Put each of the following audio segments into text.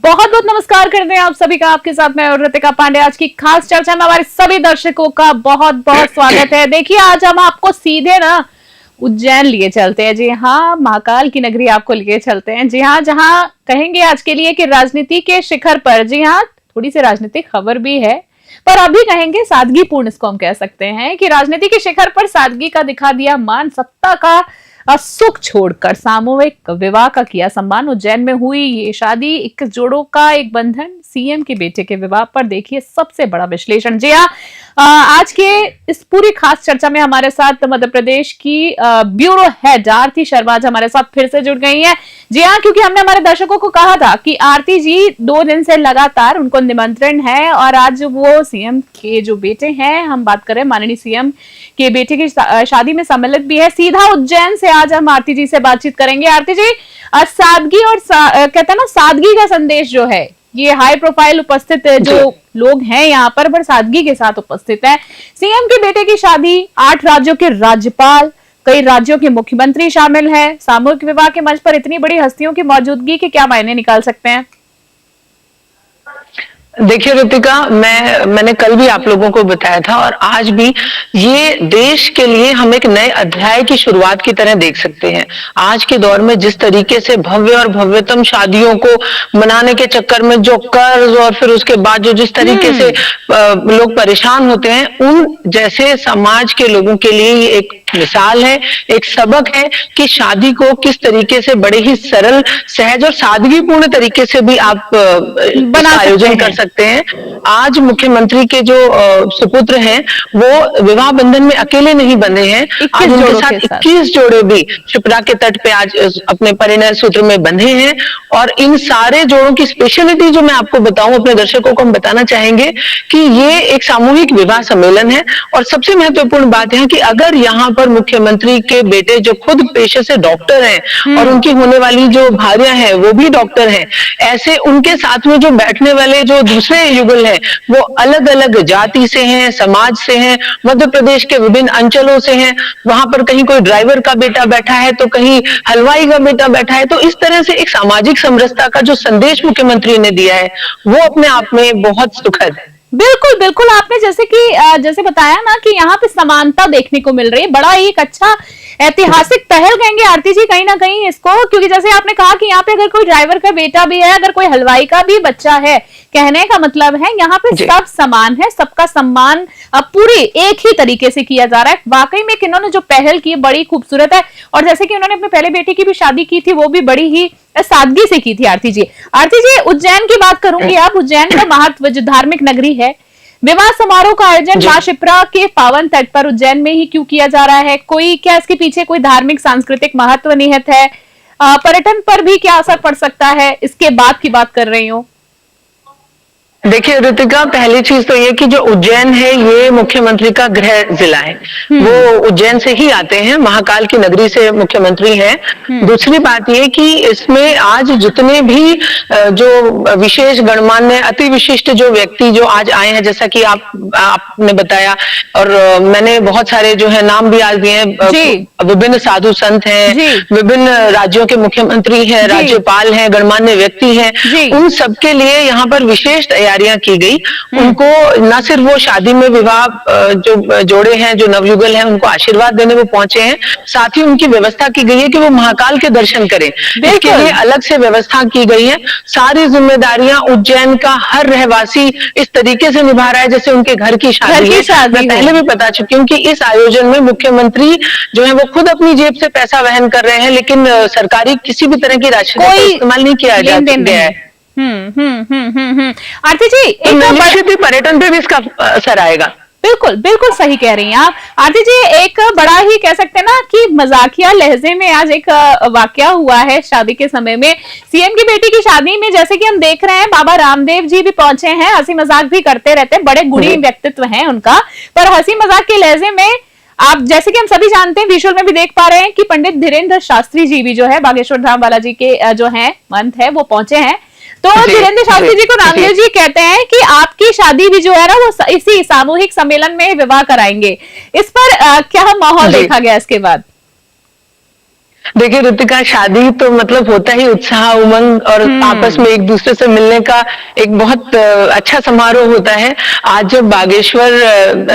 बहुत बहुत नमस्कार करते हैं आप सभी का। आपके साथ मैं और ऋतिका पांडे। आज की खास चर्चा में हमारे सभी दर्शकों का बहुत बहुत स्वागत है। देखिए, आज हम आपको सीधे ना उज्जैन लिए चलते हैं। जी हाँ, महाकाल की नगरी आपको लिए चलते हैं। जी हाँ, जहाँ कहेंगे आज के लिए कि राजनीति के शिखर पर, जी हाँ, थोड़ी सी राजनीतिक खबर भी है, पर अभी कहेंगे सादगीपूर्ण इसको हम कह सकते हैं कि राजनीति के शिखर पर सादगी का दिखा दिया मान, सत्ता का सुख छोड़कर सामूहिक विवाह का किया सम्मान। उज्जैन में हुई ये शादी 21 जोड़ों का एक बंधन, सीएम के बेटे के विवाह पर देखिए सबसे बड़ा विश्लेषण। जी हाँ, आज के इस पूरी खास चर्चा में हमारे साथ मध्य प्रदेश की ब्यूरो हेड आरती शर्मा आज हमारे साथ फिर से जुड़ गई हैं। जी हाँ, क्योंकि हमने हमारे दर्शकों को कहा था कि आरती जी 2 दिन से लगातार उनको निमंत्रण है और आज वो सीएम के जो बेटे हैं, हम बात करें माननीय सीएम के बेटे की शादी में सम्मिलित भी है। सीधा उज्जैन से आज हम आरती जी से बातचीत करेंगे। आरती जी, सादगी और कहते हैं ना, सादगी का संदेश जो है, ये हाई प्रोफाइल उपस्थित जो लोग हैं यहाँ पर बड़ सादगी के साथ उपस्थित हैं। सीएम के बेटे की शादी, 8 राज्यों के राज्यपाल, कई राज्यों के मुख्यमंत्री शामिल हैं। सामूहिक विवाह के मंच पर इतनी बड़ी हस्तियों की मौजूदगी के क्या मायने निकाल सकते हैं? देखिए ऋतिका, मैंने कल भी आप लोगों को बताया था और आज भी, ये देश के लिए हम एक नए अध्याय की शुरुआत की तरह देख सकते हैं। आज के दौर में जिस तरीके से भव्य और भव्यतम शादियों को मनाने के चक्कर में जो कर्ज और फिर उसके बाद जो जिस तरीके से लोग परेशान होते हैं, उन जैसे समाज के लोगों के लिए ये एक मिसाल है, एक सबक है कि शादी को किस तरीके से बड़े ही सरल, सहज और सादगीपूर्ण तरीके से भी आप आयोजन कर सकते हैं। आज मुख्यमंत्री के जो सुपुत्र हैं, वो विवाह बंधन में अकेले नहीं बंधे हैं। आज उनके साथ 21 जोड़े भी शिप्रा के तट पे आज अपने परिणय सूत्र में बंधे हैं। और इन सारे जोड़ों की स्पेशलिटी जो मैं आपको बताऊं, अपने दर्शकों को हम बताना चाहेंगे कि ये एक सामूहिक विवाह सम्मेलन है। और सबसे महत्वपूर्ण बात है कि अगर यहाँ पर मुख्यमंत्री के बेटे जो खुद पेशे से डॉक्टर हैं और उनकी होने वाली जो भार्या है वो भी डॉक्टर हैं, ऐसे उनके साथ में जो बैठने वाले जो दूसरे युगल हैं वो अलग अलग जाति से हैं, समाज से हैं, मध्य प्रदेश के विभिन्न अंचलों से हैं। वहां पर कहीं कोई ड्राइवर का बेटा बैठा है तो कहीं हलवाई का बेटा बैठा है। तो इस तरह से एक सामाजिक समरसता का जो संदेश मुख्यमंत्री ने दिया है वो अपने आप में बहुत सुखद है। बिल्कुल बिल्कुल, आपने जैसे बताया ना कि यहाँ पे समानता देखने को मिल रही है। बड़ा ही एक अच्छा ऐतिहासिक पहल कहेंगे आरती जी कहीं ना कहीं इसको, क्योंकि जैसे आपने कहा कि यहाँ पे अगर कोई ड्राइवर का बेटा भी है, अगर कोई हलवाई का भी बच्चा है, कहने का मतलब है यहाँ पे सब समान है, सबका सम्मान पूरी एक ही तरीके से किया जा रहा है। वाकई में इन्होंने जो पहल की बड़ी खूबसूरत है। और जैसे कि उन्होंने अपने पहले बेटे की भी शादी की थी, वो भी बड़ी ही सादगी से की थी। आरती जी, उज्जैन की बात करूंगी। आप उज्जैन का महत्व, जो धार्मिक नगरी है, विवाह समारोह का आयोजन मां शिप्रा के पावन तट पर उज्जैन में ही क्यों किया जा रहा है? क्या इसके पीछे कोई धार्मिक सांस्कृतिक महत्व निहित है? पर्यटन पर भी क्या असर पड़ सकता है? इसके बाद की बात कर रही हूँ। देखिए ऋतिका, पहली चीज तो ये कि जो उज्जैन है ये मुख्यमंत्री का गृह जिला है, वो उज्जैन से ही आते हैं, महाकाल की नगरी से मुख्यमंत्री हैं। दूसरी बात ये कि इसमें आज जितने भी जो विशेष गणमान्य अति विशिष्ट जो व्यक्ति जो आज आए हैं, जैसा कि आपने बताया और मैंने बहुत सारे जो है नाम भी आज दिए हैं। विभिन्न साधु संत हैं, विभिन्न राज्यों के मुख्यमंत्री हैं, राज्यपाल हैं, गणमान्य व्यक्ति हैं, उन सबके लिए यहाँ पर विशेष तैयारियां की गई। उनको न सिर्फ वो शादी में विवाह जो जोड़े हैं, जो नवयुगल हैं, उनको आशीर्वाद देने वो पहुंचे हैं, साथ ही उनकी व्यवस्था की गई है कि वो महाकाल के दर्शन करें। इसके लिए अलग से व्यवस्था की गई है। सारी जिम्मेदारियां उज्जैन का हर रहवासी इस तरीके से निभा रहा है जैसे उनके घर की शादी है। मैं पहले भी बता चुकी हूँ कि इस आयोजन में मुख्यमंत्री जो है वो खुद अपनी जेब से पैसा वहन कर रहे हैं, लेकिन सरकारी किसी भी तरह की राशि का इस्तेमाल नहीं किया जा गया है। आरती जी, निश्चित ही पर्यटन पे भी इसका असर आएगा। बिल्कुल बिल्कुल सही कह रही हैं आप आरती जी। एक बड़ा ही कह सकते हैं ना कि मजाकिया लहजे में आज एक वाकया हुआ है शादी के समय में। सीएम की बेटी की शादी में जैसे कि हम देख रहे हैं, बाबा रामदेव जी भी पहुंचे हैं, हंसी मजाक भी करते रहते हैं, बड़े गुणी व्यक्तित्व हैं उनका। पर हंसी मजाक के लहजे में आप जैसे कि हम सभी जानते हैं, विजुअल में भी देख पा रहे हैं कि पंडित धीरेन्द्र शास्त्री जी भी जो है बागेश्वर धाम बालाजी के जो है मंत है, वो पहुंचे हैं। तो धीरेन्द्र शास्त्री जी को रामदेव जी कहते हैं कि आपकी शादी भी जो है ना वो इसी सामूहिक सम्मेलन में विवाह कराएंगे। इस पर क्या माहौल देखा गया इसके बाद? देखिए ऋतिका, शादी तो मतलब होता ही उत्साह, उमंग और आपस में एक दूसरे से मिलने का एक बहुत अच्छा समारोह होता है। आज जब बागेश्वर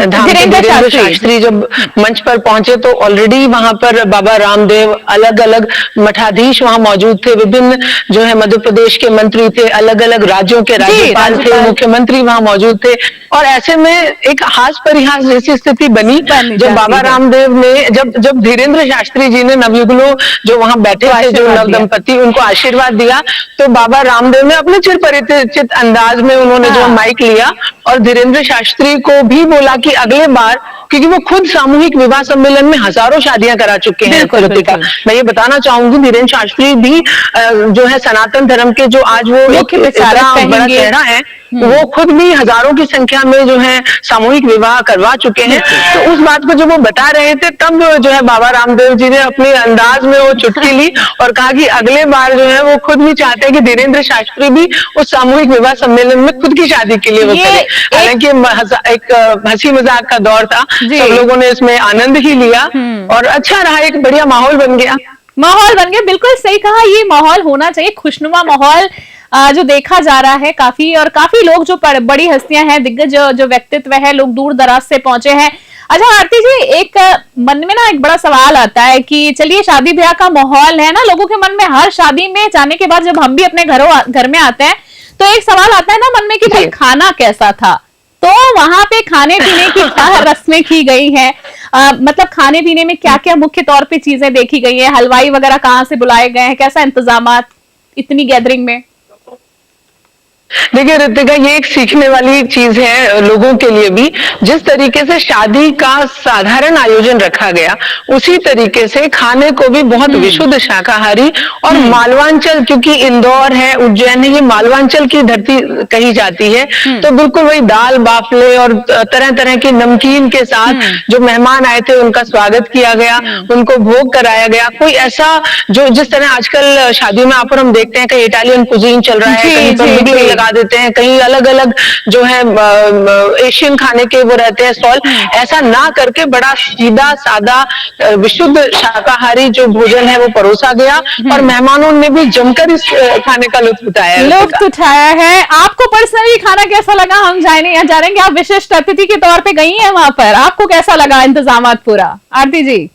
धाम के धीरेन्द्र धीरेन्द्र शास्त्री। शास्त्री जब मंच पर पहुंचे तो ऑलरेडी वहां पर बाबा रामदेव, अलग अलग मठाधीश वहां मौजूद थे, विभिन्न जो है मध्य प्रदेश के मंत्री थे, अलग अलग राज्यों के राज्यपाल थे, राज्यपाल। मुख्यमंत्री वहां मौजूद थे। और ऐसे में एक हास परिहास जैसी स्थिति बनी बन जब बाबा जाती है। रामदेव ने जब धीरेन्द्र शास्त्री जी ने नवयुगलों जो वहां बैठे तो थे, जो आशीर्वाद नव दिया। दंपति, उनको आशीर्वाद दिया, तो बाबा रामदेव ने अपने चिरपरिचित अंदाज में उन्होंने जो हाँ। माइक लिया और धीरेन्द्र शास्त्री को भी बोला कि अगले बार, क्योंकि वो खुद सामूहिक विवाह सम्मेलन में हजारों शादियां करा चुके हैं बिल्कुल, ऋतिका। बिल्कुल। मैं ये बताना चाहूंगी, धीरेन्द्र शास्त्री भी जो है सनातन धर्म के जो आज वो मुख्य प्रचारक इतना बड़ा कहेंगे। चेहरा है, वो खुद भी हजारों की संख्या में जो है सामूहिक विवाह करवा चुके हैं। तो उस बात को जब वो बता रहे थे, तब जो है बाबा रामदेव जी ने अपने अंदाज में वो चुटकी ली और कहा कि अगले बार जो है वो खुद भी चाहते हैं कि धीरेन्द्र शास्त्री भी उस सामूहिक विवाह सम्मेलन में खुद की शादी के लिए वो ये करें। हालांकि एक हंसी मजाक का दौर था, जी। सब लोगों ने इसमें आनंद ही लिया और अच्छा रहा, एक बढ़िया माहौल बन गया। माहौल बन गया, बिल्कुल सही कहा। ये माहौल होना चाहिए, खुशनुमा माहौल जो देखा जा रहा है काफी, और काफी लोग जो बड़ी हस्तियां हैं, दिग्गज जो व्यक्तित्व है, लोग दूर दराज से पहुंचे हैं। अच्छा आरती जी, एक मन में ना एक बड़ा सवाल आता है कि चलिए शादी ब्याह का माहौल है ना लोगों के मन में, हर शादी में जाने के बाद जब हम भी अपने घर में आते हैं तो एक सवाल आता है ना मन में कि भाई खाना कैसा था। तो वहां पे खाने पीने की क्या रस्में की गई हैं, मतलब खाने पीने में क्या क्या मुख्य तौर पे चीजें देखी गई है, हलवाई वगैरह कहाँ से बुलाए गए हैं, कैसा इंतजामात इतनी गैदरिंग में? देखिए ऋतिका, ये एक सीखने वाली चीज है लोगों के लिए भी। जिस तरीके से शादी का साधारण आयोजन रखा गया, उसी तरीके से खाने को भी बहुत विशुद्ध शाकाहारी और मालवांचल, क्योंकि इंदौर है, उज्जैन है, ये मालवांचल की धरती कही जाती है, तो बिल्कुल वही दाल बाफले और तरह तरह की नमकीन के साथ जो मेहमान आए थे उनका स्वागत किया गया, उनको भोग कराया गया। कोई ऐसा जो जिस तरह आजकल शादियों में आप और हम देखते हैं, कहीं इटालियन कुजीन चल रहा है, कहीं पर मुगलई लगा देते हैं, कहीं अलग अलग जो है एशियन खाने के वो रहते हैं स्टॉल, ऐसा ना करके बड़ा सीधा सादा विशुद्ध शाकाहारी जो भोजन है वो परोसा गया और मेहमानों ने भी जमकर इस खाने का लुत्फ उठाया है। आपको पर्सनली खाना कैसा लगा? हम जानेंगे, आप विशिष्ट अतिथि के तौर पे गई हैं वहां पर, आपको कैसा लगा इंतजाम पूरा? आरती जी।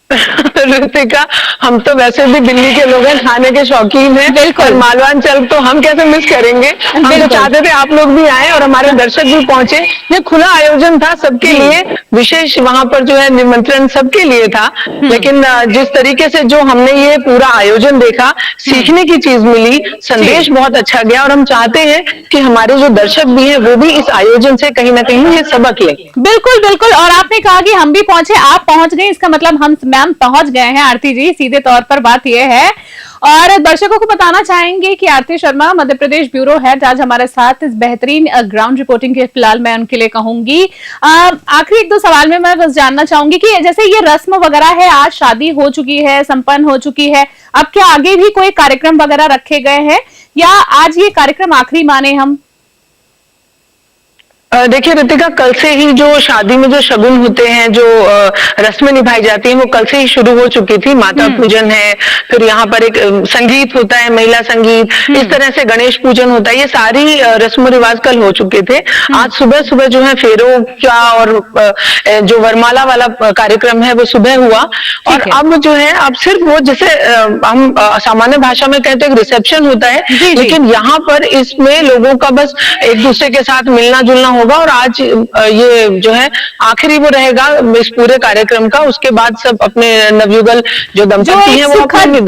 ऋतिका, हम तो वैसे भी दिल्ली के लोग हैं, खाने के शौकीन हैं, बिल्कुल। मालवांचल तो हम कैसे मिस करेंगे। हम तो चाहते थे आप लोग भी आए और हमारे दर्शक भी पहुंचे। ये खुला आयोजन था सबके लिए, विशेष वहां पर जो है निमंत्रण सबके लिए था, लेकिन जिस तरीके से जो हमने ये पूरा आयोजन देखा, सीखने की चीज मिली, संदेश बहुत अच्छा गया और हम चाहते हैं कि हमारे जो दर्शक भी हैं वो भी इस आयोजन से कहीं ना कहीं ये सबक लें। बिल्कुल बिल्कुल। और आपने कहा कि हम भी पहुंचे, आप पहुंच गए, इसका मतलब हम मैम पहुंच गए हैं। आरती जी, सीधे तौर पर बात यह है, और दर्शकों को बताना चाहेंगे कि आरती शर्मा मध्य प्रदेश ब्यूरो हेड आज हमारे साथ इस बेहतरीन ग्राउंड रिपोर्टिंग के फिलहाल मैं उनके लिए कहूंगी। आखिरी एक दो सवाल में मैं बस जानना चाहूंगी कि जैसे ये रस्म वगैरह है, आज शादी हो चुकी है, संपन्न हो चुकी है, अब क्या आगे भी कोई कार्यक्रम वगैरह रखे गए हैं या आज ये कार्यक्रम आखिरी माने हम? देखिए ऋतिका, कल से ही जो शादी में जो शगुन होते हैं, जो रस्में निभाई जाती हैं, वो कल से ही शुरू हो चुकी थी। माता पूजन है, फिर यहाँ पर एक संगीत होता है, महिला संगीत, इस तरह से गणेश पूजन होता है। ये सारी रस्म रिवाज कल हो चुके थे। आज सुबह सुबह जो है फेरों का और जो वरमाला वाला कार्यक्रम है वो सुबह हुआ, और अब जो है अब सिर्फ वो जैसे हम सामान्य भाषा में कहते हैं रिसेप्शन होता है, लेकिन यहाँ पर इसमें लोगों का बस एक दूसरे के साथ मिलना जुलना होगा। और आज ये जो है आखिरी वो रहेगा इस पूरे कार्यक्रम का। उसके बाद सब अपने नवयुगल जो दंपति हैं वो अपने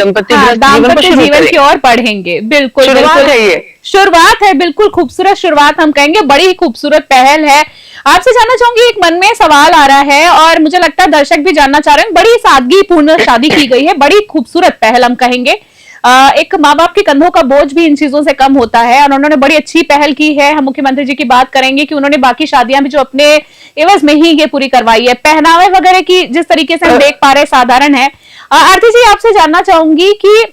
दाम्पत्य जीवन की ओर बढ़ेंगे। बिल्कुल शुरुआत है, ये शुरुआत है, बिल्कुल खूबसूरत शुरुआत हम कहेंगे, बड़ी ही खूबसूरत पहल है। आपसे जानना चाहूंगी, एक मन में सवाल आ रहा है और मुझे लगता है दर्शक भी जानना चाह रहे हैं, बड़ी सादगीपूर्ण शादी की गई है, बड़ी खूबसूरत पहल हम कहेंगे। एक माँ बाप के कंधों का बोझ भी इन चीजों से कम होता है और उन्होंने बड़ी अच्छी पहल की है। हम मुख्यमंत्री जी की बात करेंगे कि उन्होंने बाकी शादियां भी जो अपने एवज में ही ये पूरी करवाई है। पहनावे वगैरह की जिस तरीके से हम देख पा रहे हैं साधारण है। आरती जी, आपसे जानना चाहूंगी कि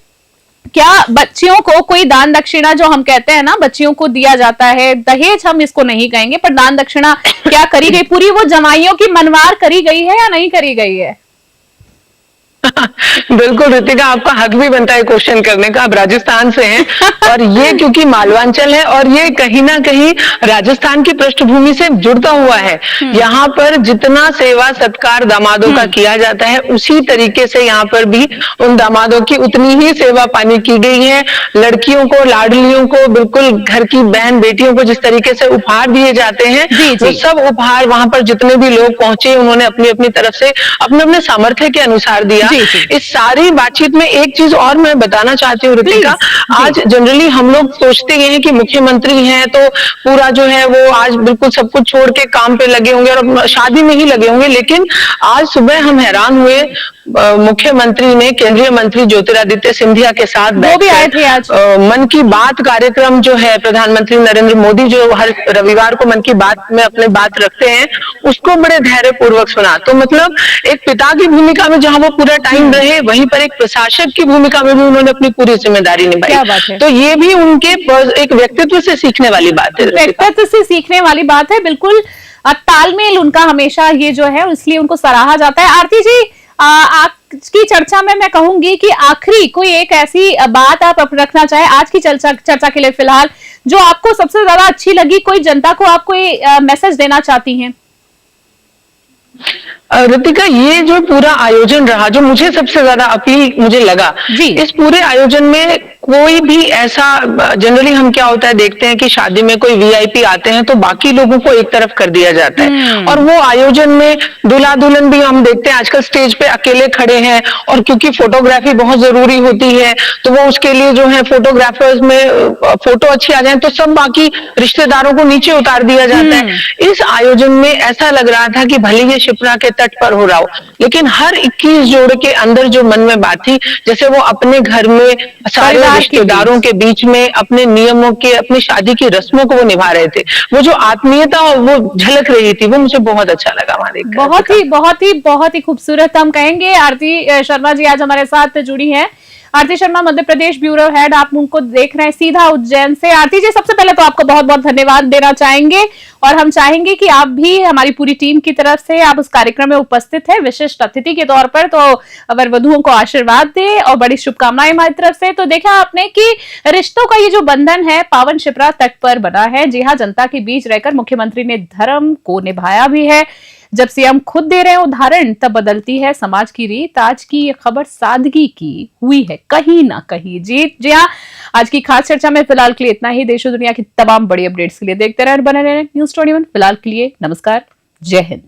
क्या बच्चियों को कोई दान दक्षिणा, जो हम कहते हैं ना बच्चियों को दिया जाता है, दहेज हम इसको नहीं कहेंगे, पर दान दक्षिणा क्या करी गई? पूरी वो जमाइयों की मनवार करी गई है या नहीं करी गई है? बिल्कुल ऋतिका, आपका हक भी बनता है क्वेश्चन करने का। आप राजस्थान से हैं और ये क्योंकि मालवांचल है और ये कहीं ना कहीं राजस्थान की पृष्ठभूमि से जुड़ता हुआ है। यहाँ पर जितना सेवा सत्कार दामादों का किया जाता है, उसी तरीके से यहाँ पर भी उन दामादों की उतनी ही सेवा पानी की गई है। लड़कियों को, लाडलियों को, बिल्कुल घर की बहन बेटियों को जिस तरीके से उपहार दिए जाते हैं, जी, जी। वो सब उपहार वहां पर जितने भी लोग पहुंचे, उन्होंने अपनी अपनी तरफ से अपने अपने सामर्थ्य के अनुसार दिया। जी, जी। इस सारी बातचीत में एक चीज और मैं बताना चाहती हूँ ऋतिका। Please, आज जनरली हम लोग सोचते हैं कि मुख्यमंत्री हैं तो पूरा जो है वो आज बिल्कुल सब कुछ छोड़ के काम पे लगे होंगे और शादी में ही लगे होंगे, लेकिन आज सुबह हम हैरान हुए, मुख्यमंत्री ने केंद्रीय मंत्री ज्योतिरादित्य सिंधिया के साथ वो भी आए थे आज। मन की बात कार्यक्रम जो है, प्रधानमंत्री नरेंद्र मोदी जो हर रविवार को मन की बात में अपने बात रखते हैं, उसको बड़े धैर्य पूर्वक सुना। तो मतलब एक पिता की भूमिका में जहां वो पूरा टाइम रहे, वहीं पर एक प्रशासक की भूमिका में भी उन्होंने अपनी पूरी जिम्मेदारी क्या बात निभाई। है। तो ये भी उनके एक व्यक्तित्व से सीखने वाली बात है। व्यक्तित्व से सीखने वाली बात है, बिल्कुल। तालमेल उनका हमेशा ये जो है, इसलिए उनको सराहा जाता है। आरती जी, आज की चर्चा में मैं कहूंगी कि आखिरी कोई एक ऐसी बात आप रखना चाहे आज की चर्चा के लिए फिलहाल, जो आपको सबसे ज्यादा अच्छी लगी, कोई जनता को आप कोई मैसेज देना चाहती हैं? ऋतिका, ये जो पूरा आयोजन रहा, जो मुझे सबसे ज्यादा अपील मुझे लगा, जी। इस पूरे आयोजन में कोई भी ऐसा, जनरली हम क्या होता है देखते हैं कि शादी में कोई वीआईपी आते हैं तो बाकी लोगों को एक तरफ कर दिया जाता है, और वो आयोजन में दूल्हा दुल्हन भी हम देखते हैं आजकल स्टेज पे अकेले खड़े हैं, और क्योंकि फोटोग्राफी बहुत जरूरी होती है तो वो उसके लिए जो है फोटोग्राफर्स में फोटो अच्छी आ जाए तो सब बाकी रिश्तेदारों को नीचे उतार दिया जाता है। इस आयोजन में ऐसा लग रहा था कि भले ये शिप्रा के तट पर हो रहा हो, लेकिन हर 21 जोड़ के अंदर जो मन में बात थी, जैसे वो अपने घर में सारे रिश्तेदारों के बीच में अपने नियमों के, अपनी शादी की रस्मों को वो निभा रहे थे, वो जो आत्मीयता वो झलक रही थी, वो मुझे बहुत अच्छा लगा वहां देखकर। बहुत ही खूबसूरत हम कहेंगे। आरती शर्मा जी आज हमारे साथ जुड़ी हैं। आरती शर्मा, मध्य प्रदेश ब्यूरो हेड, आप उनको देख रहे हैं सीधा उज्जैन से। आरती जी, सबसे पहले तो आपको बहुत बहुत धन्यवाद देना चाहेंगे, और हम चाहेंगे कि आप भी हमारी पूरी टीम की तरफ से आप उस कार्यक्रम में उपस्थित है विशिष्ट अतिथि के तौर पर, तो वर वधुओं को आशीर्वाद दे और बड़ी शुभकामनाएं हमारी तरफ से। तो देखा आपने कि रिश्तों का ये जो बंधन है पावन शिप्रा तट पर बना है। जी हाँ, जनता के बीच रहकर मुख्यमंत्री ने धर्म को निभाया भी है। जब सीएम खुद दे रहे हैं उदाहरण, तब बदलती है समाज की रीत। आज की ये खबर सादगी की हुई है कहीं ना कहीं। जी हाँ, आज की खास चर्चा में फिलहाल के लिए इतना ही। देश और दुनिया की तमाम बड़ी अपडेट्स के लिए देखते रहें, बने रहें न्यूज़ 21। फिलहाल के लिए नमस्कार, जय हिंद।